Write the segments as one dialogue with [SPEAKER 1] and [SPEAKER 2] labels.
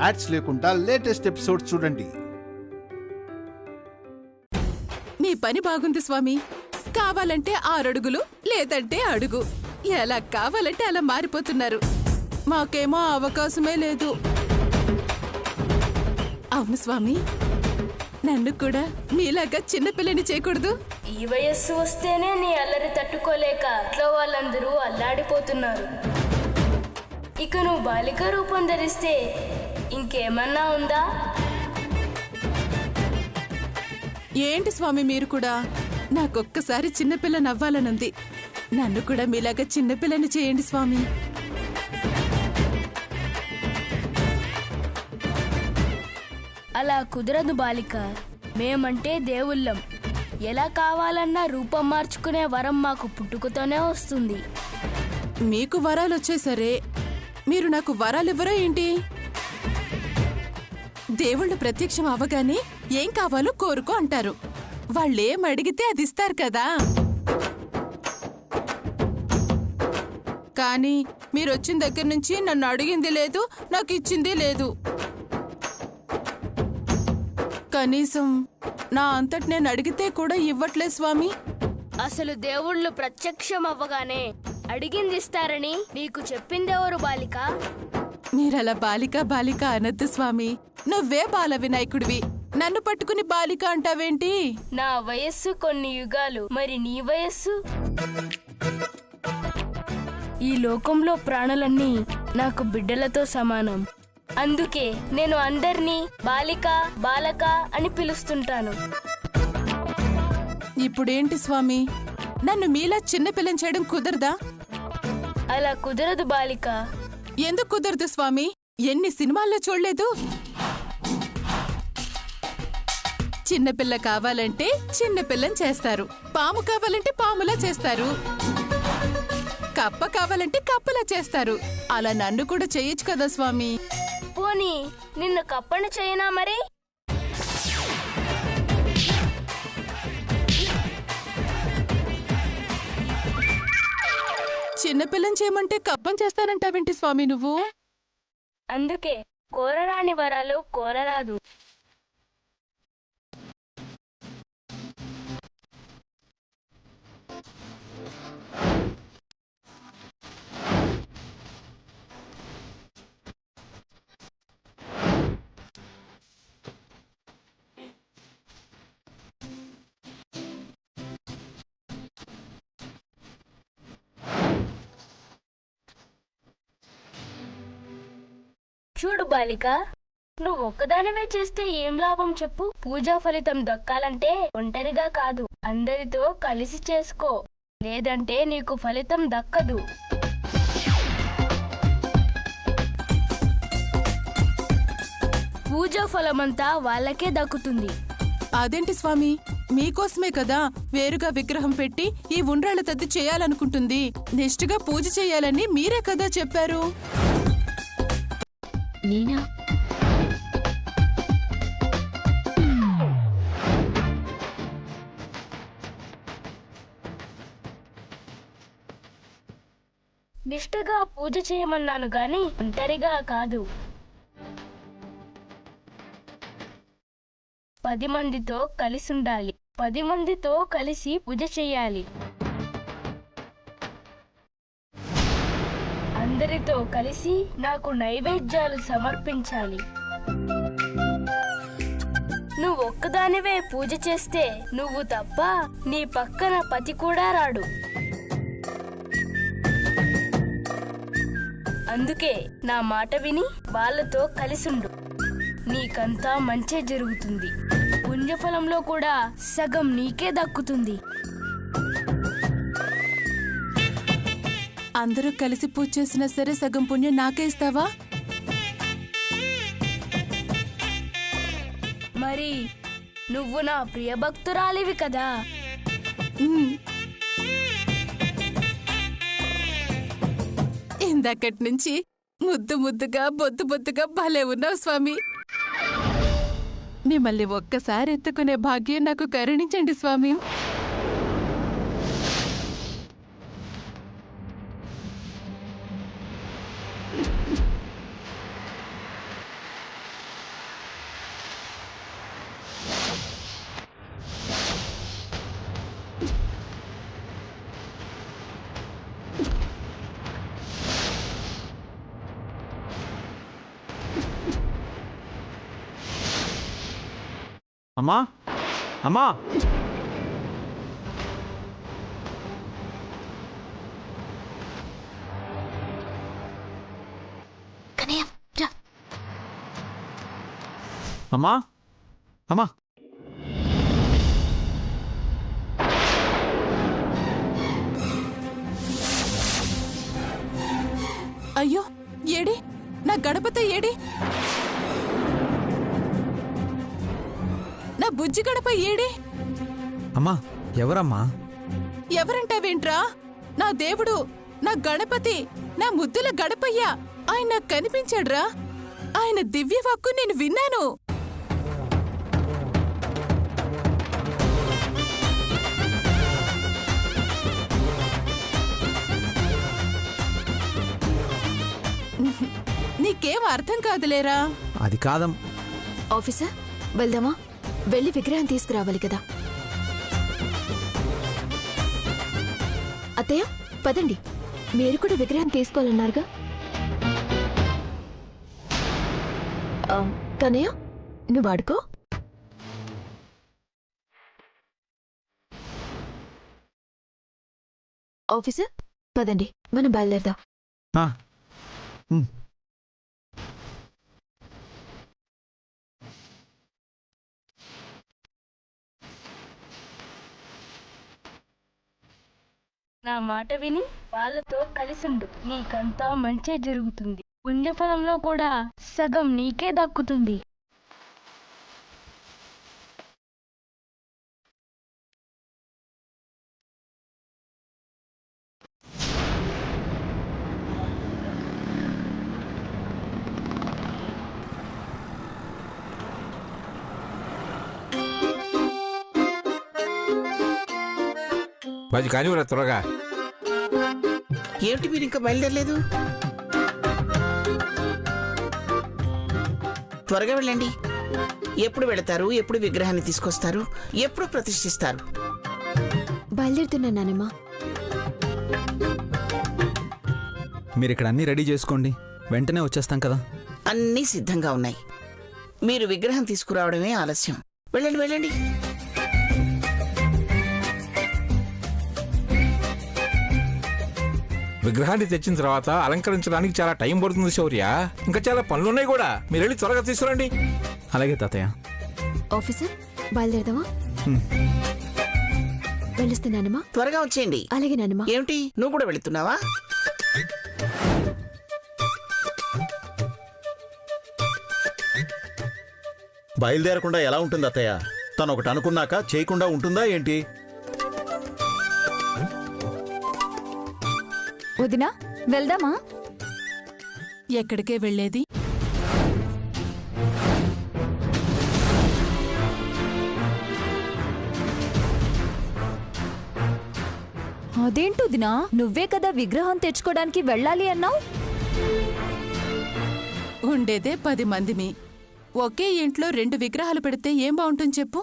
[SPEAKER 1] Ads లేకుండా latest episodes చూడండి.
[SPEAKER 2] మీ పని బాగుంది స్వామి. కావాలంటే 6 అడుగులు, లేదంటే అడుగు. ఎలా కావాలంటే అలా మారిపోతున్నారు. మాకేమో అవకాశమే లేదు. అవును స్వామి, నన్ను కూడా మీలాగా చిన్నపిల్లని చేయకూడదు.
[SPEAKER 3] ఈ వయస్సు వస్తేనే నీ అల్లరి తట్టుకోలేక ఇంట్లో వాళ్ళందరూ అల్లాడిపోతున్నారు. ఇక నువ్వు బాలిక రూపం ధరిస్తే ఇంకేమన్నా ఉందా?
[SPEAKER 2] ఏంటి స్వామి మీరు కూడా? నాకొక్కసారి చిన్నపిల్ల నవ్వాలనుంది. నన్ను కూడా మీలాగా చిన్నపిల్లని చేయండి స్వామి.
[SPEAKER 3] అలా కుదరదు బాలిక. మేమంటే దేవుళ్ళం. ఎలా కావాలన్నా రూపం మార్చుకునే వరం మాకు పుట్టుకతోనే వస్తుంది.
[SPEAKER 2] మీకు వరాలు వచ్చేసరే, మీరు నాకు వరాలివ్వరా ఏంటి? దేవుళ్ళు ప్రత్యక్షం అవగానే ఏం కావాలో కోరుకో అంటారు. వాళ్ళేం అడిగితే అది ఇస్తారు కదా. కానీ మీరొచ్చిన దగ్గర నుంచి నన్ను అడిగింది లేదు, నాకు ఇచ్చింది లేదు. కనీసం నా అంతటి నేను అడిగితే కూడా ఇవ్వట్లే స్వామి.
[SPEAKER 3] అసలు దేవుళ్ళు ప్రత్యక్షం అవ్వగానే అడిగింది ఇస్తారని నీకు చెప్పిందెవరు బాలిక?
[SPEAKER 2] మీరలా బాలిక బాలిక అనొద్దు స్వామి. నువ్వే బాల వినాయకుడివి, నన్ను పట్టుకుని బాలిక అంటావేంటి?
[SPEAKER 3] నా వయస్సు కొన్ని యుగాలు, మరి నీ వయస్సు? ఈ లోకంలో ప్రాణులన్నీ నాకు బిడ్డలతో సమానం. అందుకే నేను అందర్నీ బాలిక బాలక అని పిలుస్తుంటాను.
[SPEAKER 2] ఇప్పుడేంటి స్వామి, నన్ను మీలా చిన్నపిల్లని చేయడం కుదరదా?
[SPEAKER 3] అలా కుదరదు బాలిక.
[SPEAKER 2] ఎందుకు కుదరదు స్వామి? ఎన్ని సినిమాల్లో చూడలేదు? చిన్నపిల్ల కావాలంటే చిన్నపిల్లని చేస్తారు, పాము కావాలంటే పాములా చేస్తారు, కప్ప కావాలంటే కప్పలా చేస్తారు. అలా నన్ను కూడా చేయొచ్చు కదా స్వామి.
[SPEAKER 3] పోనీ నిన్ను కప్పని చేయనా మరి?
[SPEAKER 2] చిన్నపిల్లని చేయమంటే కప్పని చేస్తానంటావేంటి స్వామి నువ్వు?
[SPEAKER 3] అందుకే కోరరాని వరాలు కోరరాదు. చూడు బాలిక, నువ్వు ఒక్కదానివే చేస్తే ఏం లాభం చెప్పు? పూజా ఫలితం దక్కాలంటే ఒంటరిగా కాదు, అందరితో కలిసి చేసుకో. లేదంటే నీకు ఫలితం దక్కదు. పూజా ఫలమంతా వాళ్ళకే దక్కుతుంది.
[SPEAKER 2] అదేంటి స్వామి, మీకోసమే కదా వేరుగా విగ్రహం పెట్టి ఈ ఉండ్రాళ్ళ తద్ది చేయాలనుకుంటుంది. నిష్ఠగా పూజ చేయాలని మీరే కదా చెప్పారు.
[SPEAKER 3] నేనా? నిష్ఠగా పూజ చేయమన్నాను గాని ఒంటరిగా కాదు. 10 మందితో కలిసి ఉండాలి. 10 మందితో కలిసి పూజ చేయాలి. అందరితో కలిసి నాకు నైవేద్యాలు సమర్పించాలి. నువ్వు ఒక్కదానివే పూజ చేస్తే నువ్వు తప్ప నీ పక్కన పతి కూడా రాడు. అందుకే నా మాట విని వాళ్ళతో కలిసుండు. నీకంతా మంచే జరుగుతుంది. పుణ్యఫలంలో కూడా సగం నీకే దక్కుతుంది.
[SPEAKER 2] అందరూ కలిసి పూజ చేసినా సరే సగం పుణ్యం నాకే ఇస్తావా?
[SPEAKER 3] మరి నువ్వు నా ప్రియభక్తురాలివి కదా.
[SPEAKER 2] ఇందాకటి నుంచి ముద్దు ముద్దుగా బొద్దు బొద్దుగా భలే ఉన్నావు స్వామి. మిమ్మల్ని ఒక్కసారి ఎత్తుకునే భాగ్యం నాకు కరుణించండి స్వామి.
[SPEAKER 4] అమ్మా అమ్మా అమ్మా అమ్మా
[SPEAKER 2] అయ్యో ఏడి నా గణపతి ఏడి నా బుజ్జి గడప ఏడి
[SPEAKER 4] అమ్మా ఎవరమ్మా
[SPEAKER 2] ఎవరంటావేంట్రా నా దేవుడు నా గణపతి నా ముద్దుల గడపయ్య ఆయన నాకు కనిపించాడ్రా ఆయన దివ్య వాక్కు నేను విన్నాను నీకేం అర్థం కాదులేరా
[SPEAKER 4] అది కాదం
[SPEAKER 5] ఆఫీసర్ వెళ్దామా వెళ్ళి విగ్రహం తీసుకురావాలి కదా అత్తయ్య పదండి మీరు కూడా విగ్రహం తీసుకోవాలన్నారుగా కనయ్య నువ్వు ఆడుకో ఆఫీసర్ పదండి మనం బయలుదేరదాం
[SPEAKER 3] నా మాట విని వాళ్ళతో కలిసిండు నీకంతా మంచే జరుగుతుంది పుణ్యఫలంలో కూడా సగం నీకే దక్కుతుంది
[SPEAKER 6] అది కానివరా త్వరగా.
[SPEAKER 7] ఏమిటి మీరు ఇంకా బయలుదేరలేదు? త్వరగా వెళ్ళండి. ఎప్పుడు వెళతారు, ఎప్పుడు విగ్రహాన్ని తీసుకొస్తారు, ఎప్పుడు ప్రతిష్ఠిస్తారు?
[SPEAKER 5] బయలుదేరుతున్నా నానమ్మా.
[SPEAKER 4] మీరు ఇక్కడ అన్నీ రెడీ చేసుకోండి, వెంటనే వచ్చేస్తాం కదా.
[SPEAKER 7] అన్నీ సిద్ధంగా ఉన్నాయి. మీరు విగ్రహం తీసుకురావడమే ఆలస్యం. వెళ్ళండి వెళ్ళండి.
[SPEAKER 6] విగ్రహాన్ని తెచ్చిన తర్వాత అలంకరించడానికి చాలా టైం పడుతుంది శౌర్య. ఇంకా చాలా పనులున్నాయి కూడా. మీరు వెళ్ళి త్వరగా తీసుకురండి.
[SPEAKER 4] అలాగే తాతయ్య.
[SPEAKER 5] ఆఫీసర్ బయలుదేరదామా? వెళ్ళిస్తున్నానమ్మా.
[SPEAKER 7] త్వరగా వచ్చేయండి.
[SPEAKER 5] అలాగే నానమ్మా.
[SPEAKER 7] ఏమిటి నువ్వు కూడా వెళుతున్నావా?
[SPEAKER 1] బయలుదేరకుండా ఎలా ఉంటుంది అత్తయ్య? తను ఒకటి అనుకున్నాక చేయకుండా ఉంటుందా ఏంటి?
[SPEAKER 5] వదినా వెళ్దామా?
[SPEAKER 2] ఎక్కడికే వెళ్ళేది?
[SPEAKER 5] అదేంటుదినా, నువ్వే కదా విగ్రహం తెచ్చుకోవడానికి వెళ్ళాలి అన్నావు.
[SPEAKER 2] ఉండేదే 10 మందిమి. ఒకే ఇంట్లో 2 విగ్రహాలు పెడితే ఏం బాగుంటుంది చెప్పు?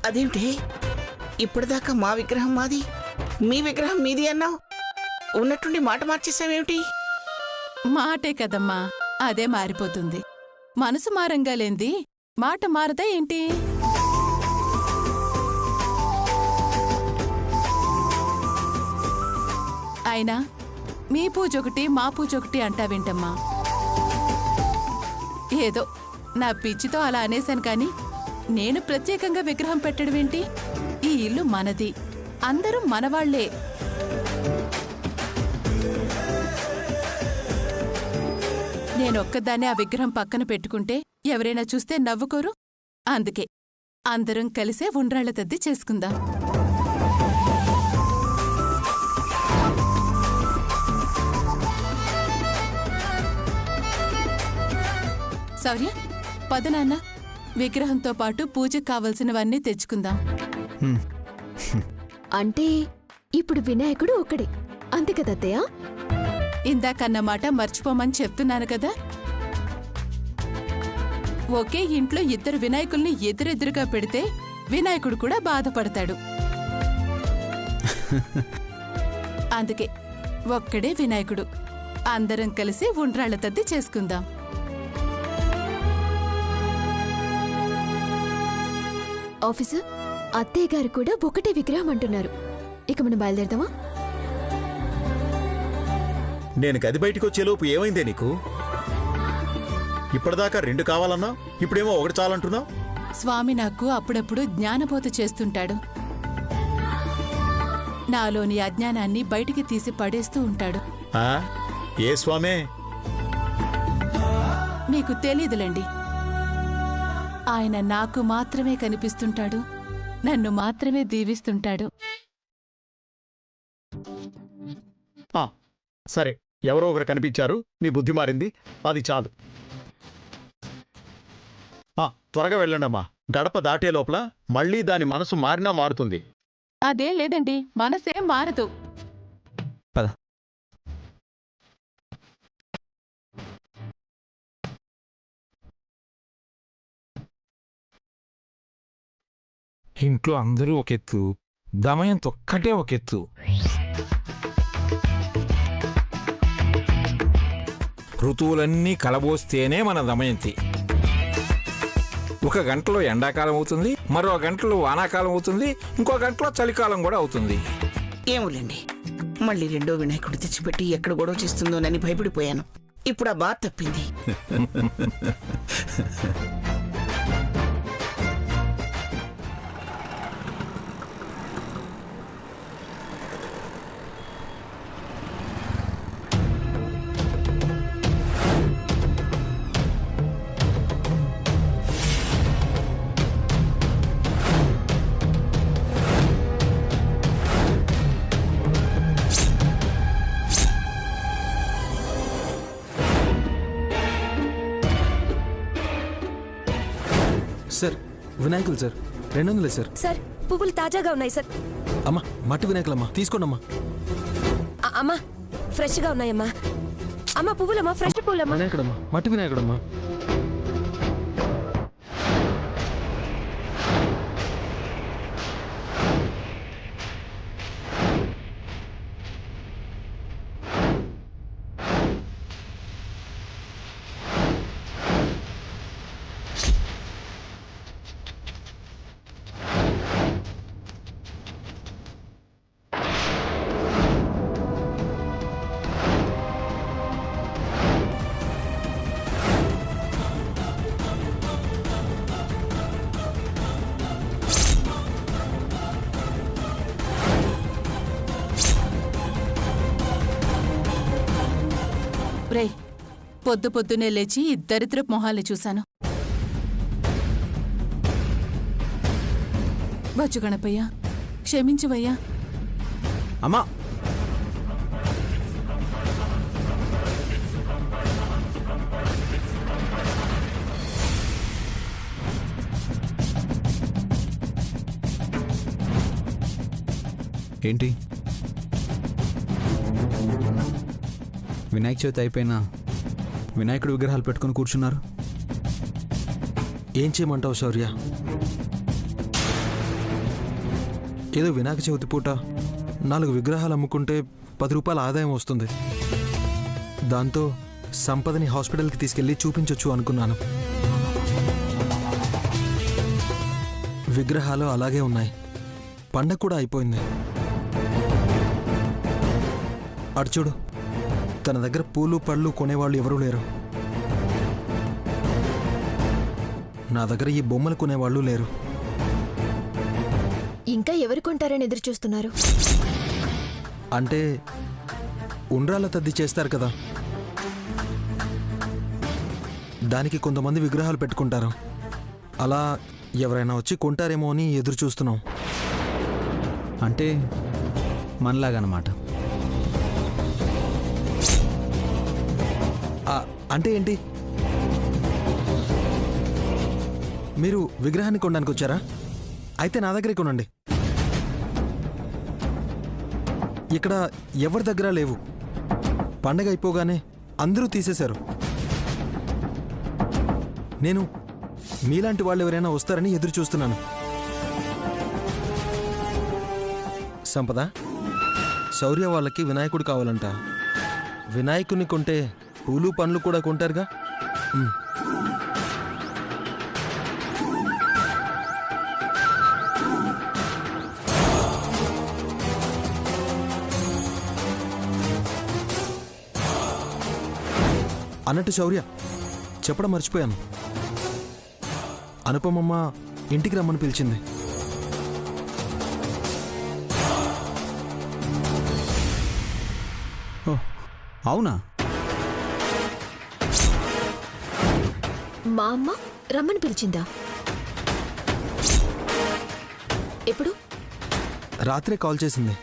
[SPEAKER 7] అదేమిటి ఇప్పటిదాకా మా విగ్రహం మాది, మీ విగ్రహం మీది అన్నావు. ఉన్నట్టుండి మాట మార్చేసావేమిటి?
[SPEAKER 2] మాటే కదమ్మా, అదే మారిపోతుంది. మనసు మారంగా లేంది మాట మారదా ఏంటి? అయినా మీ పూజొకటి మా పూజొకటి అంటావేంటమ్మా? ఏదో నా పిచ్చితో అలా అనేశాను కాని నేను ప్రత్యేకంగా విగ్రహం పెట్టడమేంటి? ఈ ఇల్లు మనది, అందరూ మనవాళ్లే. నేనొక్కదాన్నే ఆ విగ్రహం పక్కన పెట్టుకుంటే ఎవరైనా చూస్తే నవ్వుకోరు. అందుకే అందరం కలిసే ఉండ్రాళ్ల తద్ది చేసుకుందాం. సౌర్య పద నాన్న, విగ్రహంతో పాటు పూజకు కావలసినవన్నీ తెచ్చుకుందాం.
[SPEAKER 5] అంటే ఇప్పుడు వినాయకుడు ఒక్కడే అంతే కదా అత్తయ్య?
[SPEAKER 2] ఇందాకన్నమాట మర్చిపోమని చెప్తున్నాను కదా. ఒకే ఇంట్లో ఇద్దరు వినాయకుల్ని ఎదురెదురుగా పెడితే వినాయకుడు కూడా బాధపడతాడు. అందుకే ఒక్కడే వినాయకుడు. అందరం కలిసి ఉండ్రాళ్ల తద్ది చేసుకుందాం.
[SPEAKER 5] ఆఫీసర్, అత్తయ్య గారు కూడా ఒకటే విగ్రహం అంటున్నారు. ఇక మనం బయలుదేరదామా?
[SPEAKER 1] నేను గది బయటికి వచ్చేలోపు ఏమైందే నీకు? ఇప్పటిదాకా 2 కావాలన్నా ఇప్పుడేమో 1 చాలంటున్నావు.
[SPEAKER 2] స్వామి నాకు అప్పుడప్పుడు జ్ఞానబోధ చేస్తుంటాడు. నాలోని అజ్ఞానాన్ని బయటికి తీసి పడేస్తూ ఉంటాడు.
[SPEAKER 1] ఆ? ఏ స్వామే?
[SPEAKER 2] మీకు తెలీదులండి. ఆయన నాకు మాత్రమే కనిపిస్తుంటాడు, నన్ను మాత్రమే దీవిస్తుంటాడు.
[SPEAKER 1] సరే, ఎవరో ఒకరు కనిపించారు, నీ బుద్ధి మారింది, అది చాలు. త్వరగా వెళ్ళండమ్మా. గడప దాటే లోపల మళ్ళీ దాని మనసు మారినా మారుతుంది.
[SPEAKER 2] అదేం లేదండి, మనసేం మారదు.
[SPEAKER 4] పద.
[SPEAKER 6] ఇంట్లో అందరూ ఒక ఎత్తు, దమయంతి ఒక్కటే ఒక ఎత్తు. ఋతువులన్నీ కలబోస్తేనే మన దమయంతి. 1 గంటలో ఎండాకాలం అవుతుంది, మరో గంటలో వానాకాలం అవుతుంది, ఇంకో గంటలో చలికాలం కూడా అవుతుంది.
[SPEAKER 7] ఏమోలేండి, మళ్ళీ 2వ వినాయకుడు తెచ్చిపెట్టి ఎక్కడ గొడవ చేస్తుందోనని భయపడిపోయాను. ఇప్పుడు ఆ బాధ తప్పింది.
[SPEAKER 8] సార్, వినాయకులు సార్, 200 సార్.
[SPEAKER 9] సార్, పువ్వులు తాజాగా ఉన్నాయి సార్.
[SPEAKER 8] అమ్మా, మట్టి వినాయకులమ్మా, తీసుకోండమ్మా.
[SPEAKER 9] అమ్మా, ఫ్రెష్ గా ఉన్నాయమ్మా. అమ్మా, పువ్వులమ్మా, ఫ్రెష్ పువ్వులమ్మా.
[SPEAKER 8] వినాయకుడమ్మా, మట్టి వినాయకుడమ్మా.
[SPEAKER 2] రే, పొద్దునే లేచి ఈ దరిద్రపు మొహాల్ని చూశాను. బజ్జు గణపయ్య, క్షమించువయ్యా.
[SPEAKER 8] అమ్మా,
[SPEAKER 4] ఏంటి? వినాయక చవితి అయిపోయినా వినాయకుడు విగ్రహాలు పెట్టుకుని కూర్చున్నారు.
[SPEAKER 8] ఏం చేయమంటావు శౌర్య? ఏదో వినాయక చవితి పూట 4 విగ్రహాలు అమ్ముకుంటే 10 రూపాయల ఆదాయం వస్తుంది. దాంతో సంపదని హాస్పిటల్కి తీసుకెళ్ళి చూపించొచ్చు అనుకున్నాను. విగ్రహాలు అలాగే ఉన్నాయి. పండగ కూడా అయిపోయింది. అటు చూడు, తన దగ్గర పూలు పళ్ళు కొనేవాళ్ళు ఎవరూ లేరు. నా దగ్గర ఈ బొమ్మలు కొనేవాళ్ళు లేరు.
[SPEAKER 5] ఇంకా ఎవరు కొంటారని ఎదురు చూస్తున్నారు?
[SPEAKER 8] అంటే ఉండ్రాళ్ళ తద్ది చేస్తారు కదా, దానికి కొంతమంది విగ్రహాలు పెట్టుకుంటారు. అలా ఎవరైనా వచ్చి కొంటారేమో అని ఎదురు చూస్తున్నాం.
[SPEAKER 4] అంటే మనలాగనమాట.
[SPEAKER 8] అంటే ఏంటి? మీరు విగ్రహాన్ని కొనడానికి వచ్చారా? అయితే నా దగ్గరే కొనండి. ఇక్కడ ఎవరి దగ్గర లేవు. పండగ అయిపోగానే అందరూ తీసేశారు. నేను మీలాంటి వాళ్ళు ఎవరైనా వస్తారని ఎదురు చూస్తున్నాను. సంపద, శౌర్య వాళ్ళకి వినాయకుడు కావాలంట. వినాయకుడిని కొంటే పూలు పండ్లు కూడా కొంటారుగా. అన్నట్టు శౌర్య, చెప్పడం మర్చిపోయాను. అనుపమమ్మ ఇంటికి రమ్మని పిలిచింది.
[SPEAKER 4] అవునా?
[SPEAKER 5] మా అమ్మ రమ్మని పిలిచిందా? ఎప్పుడు?
[SPEAKER 8] రాత్రే కాల్ చేసింది.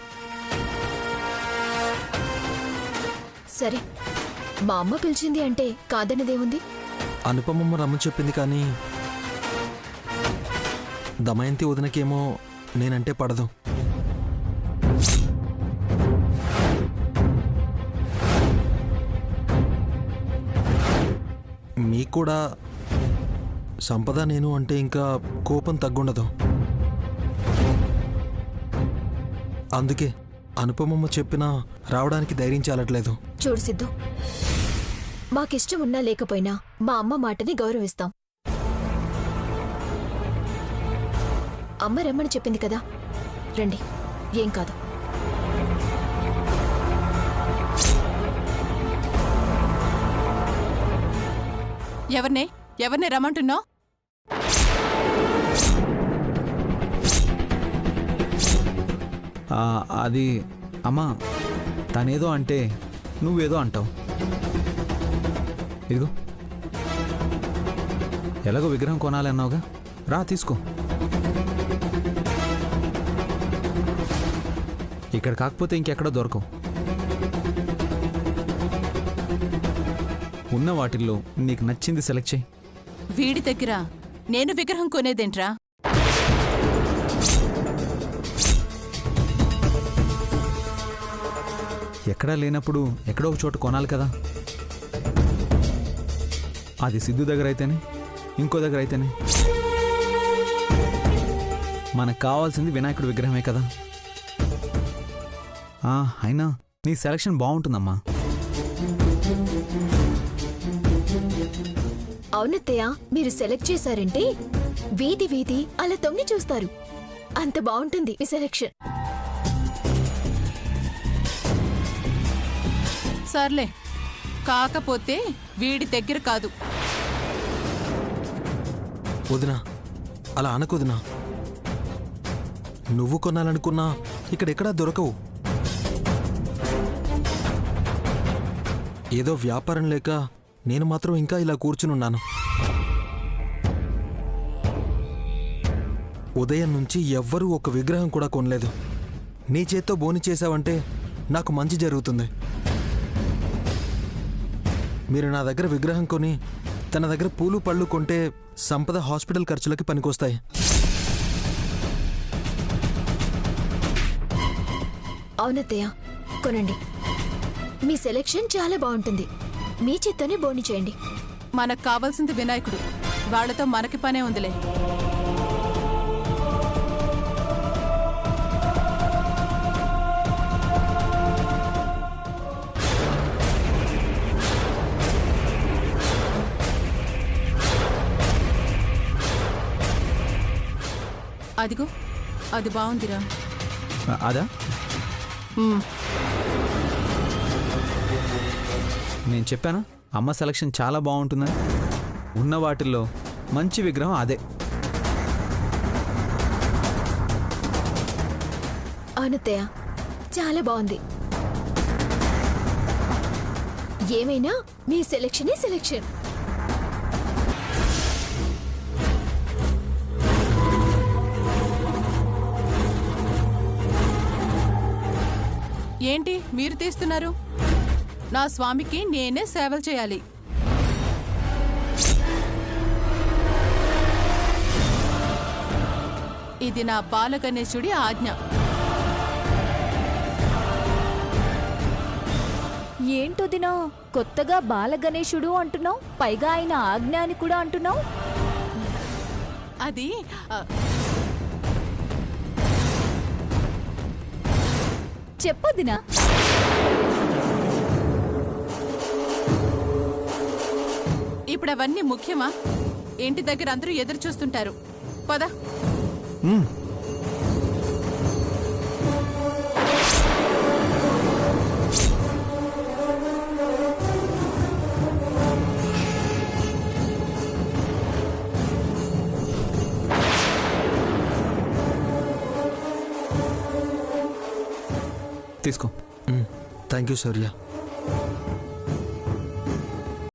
[SPEAKER 5] సరే, మా అమ్మ పిలిచింది అంటే కాదన్నదేముంది?
[SPEAKER 8] అనుపమమ్మ రమ్మని చెప్పింది, కానీ దమయంతి వదినకేమో నేనంటే పడదు. మీకు కూడా సంపద నేను అంటే ఇంకా కోపం తగ్గుండదు. అందుకే అనుపమమ్మ చెప్పినా రావడానికి ధైర్యం చాలట్లేదు.
[SPEAKER 5] చూడు సిద్ధు, మాకిష్టం ఉన్నా లేకపోయినా మా అమ్మ మాటని గౌరవిస్తాం. అమ్మ రమ్మని చెప్పింది కదా, రండి, ఏం కాదు.
[SPEAKER 2] ఎవరిని రమ్మంటున్నావు?
[SPEAKER 4] అది అమ్మా, తనేదో అంటే నువ్వేదో అంటావు. ఇదిగో, ఎలాగో విగ్రహం కొనాలి అన్నావుగా, రా తీసుకో. ఇక్కడ కాకపోతే ఇంకెక్కడ దొరకవు. ఉన్న వాటిల్లో నీకు నచ్చింది సెలెక్ట్ చేయి.
[SPEAKER 2] వీడి దగ్గర నేను విగ్రహం కొనేదేంట్రా?
[SPEAKER 4] ఎక్కడా లేనప్పుడు ఎక్కడో ఒక చోట కొనాలి కదా. అది సిద్ధు దగ్గర అయితేనే, ఇంకో దగ్గర అయితేనే. మనకు కావాల్సింది వినాయకుడి విగ్రహమే కదా. అయినా నీ సెలక్షన్ బాగుంటుందమ్మా.
[SPEAKER 5] అవునత్తయ్య, మీరు సెలెక్ట్ చేశారంటే వీధి వీధి అలా తొంగి చూస్తారు. అంత బాగుంటుంది మీ సెలెక్షన్.
[SPEAKER 2] సర్లే, కాకపోతే వీడి దగ్గర కాదు.
[SPEAKER 8] వదినా, అలా అనకొదినా. నువ్వు కొనాలనుకున్నా ఇక్కడెక్కడా దొరకవు. ఏదో వ్యాపారం లేక నేను మాత్రం ఇంకా ఇలా కూర్చునున్నాను. ఉదయం నుంచి ఎవ్వరూ ఒక విగ్రహం కూడా కొనలేదు. నీ చేత్తో బోని చేశావంటే నాకు మంచి జరుగుతుంది. మీరు నా దగ్గర విగ్రహం కొని తన దగ్గర పూలు పళ్ళు కొంటే సంపద హాస్పిటల్ ఖర్చులకి పనికొస్తాయి.
[SPEAKER 5] అవునత్తయ్య, కొనండి. మీ సెలెక్షన్ చాలా బాగుంటుంది. మీ చేత్తోనే బోని చేయండి.
[SPEAKER 2] మనకు కావాల్సింది వినాయకుడు. వాళ్లతో మనకి పనే ఉందిలే. అదిగో, అది బాగుందిరా.
[SPEAKER 4] అదా? నేను చెప్పానా అమ్మ సెలక్షన్ చాలా బాగుంటుందని. ఉన్న వాటిల్లో మంచి విగ్రహం అదే.
[SPEAKER 5] అవునత్తయ్య, చాలా బాగుంది. ఏమైనా మీ సెలెక్షనే సెలెక్షన్.
[SPEAKER 2] ఏంటి మీరు తీస్తున్నారు? నా స్వామికి నేనే సేవలు చేయాలి. ఇది నా బాలగణేశుడి ఆజ్ఞ.
[SPEAKER 10] ఏంటొదినా, కొత్తగా బాలగణేశుడు అంటున్నావు, పైగా ఆయన ఆజ్ఞ అని కూడా అంటున్నావు.
[SPEAKER 2] అది
[SPEAKER 5] చెప్పొద్దునా?
[SPEAKER 2] ఇప్పుడు అవన్నీ ముఖ్యమా? ఇంటి దగ్గర అందరూ ఎదురు చూస్తుంటారు. పద.
[SPEAKER 4] తీసుకో.
[SPEAKER 8] Thank you Shaurya.